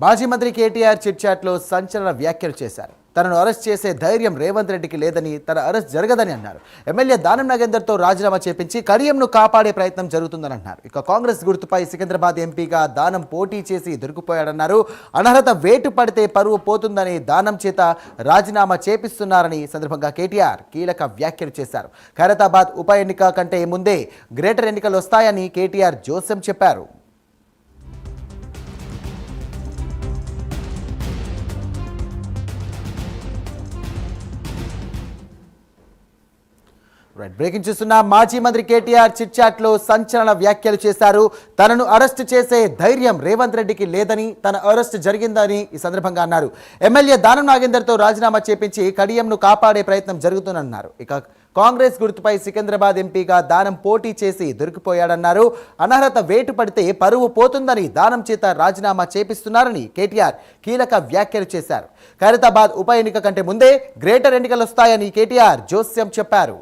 మాజీ మంత్రి కేటీఆర్ చిట్చాట్లో సంచలన వ్యాఖ్యలు చేశారు. తనను అరెస్ట్ చేసే ధైర్యం రేవంత్ రెడ్డికి లేదని, తన అరెస్ట్ జరగదని అన్నారు. ఎమ్మెల్యే దానం నాగేందర్తో రాజీనామా చేపించి కడియంను కాపాడే ప్రయత్నం జరుగుతుందని అన్నారు. ఇక కాంగ్రెస్ గుర్తుపై సికింద్రాబాద్ ఎంపీగా దానం పోటీ చేసి దొరికిపోయాడన్నారు. అనర్హత వేటు పడితే పరువు పోతుందని దానం చేత రాజీనామా చేపిస్తున్నారని సందర్భంగా కేటీఆర్ కీలక వ్యాఖ్యలు చేశారు. ఖైరతాబాద్ ఉప ఎన్నిక కంటే ముందే గ్రేటర్ ఎన్నికలు వస్తాయని కేటీఆర్ జోస్యం చెప్పారు. బ్రేకింగ్ చూస్తున్న మాజీ మంత్రి కేటీఆర్ చిట్చాట్లో సంచలన వ్యాఖ్యలు చేశారు. తనను అరెస్ట్ చేసే ధైర్యం రేవంత్ రెడ్డికి లేదని, తన అరెస్ట్ జరిగిందని ఈ సందర్భంగా అన్నారు. ఎమ్మెల్యే దానం నాగేందర్తో రాజీనామా చేపించి కడియంను కాపాడే ప్రయత్నం జరుగుతుందన్నారు. ఇక కాంగ్రెస్ గుర్తుపై సికింద్రాబాద్ ఎంపీగా దానం పోటీ చేసి దొరికిపోయాడన్నారు. అనర్హత వేటు పడితే పరువు పోతుందని దానం చేత రాజీనామా చేపిస్తున్నారని కేటీఆర్ కీలక వ్యాఖ్యలు చేశారు. ఖైరతాబాద్ ఉప ఎన్నిక కంటే ముందే గ్రేటర్ ఎన్నికలు వస్తాయని కేటీఆర్ జోస్యం చెప్పారు.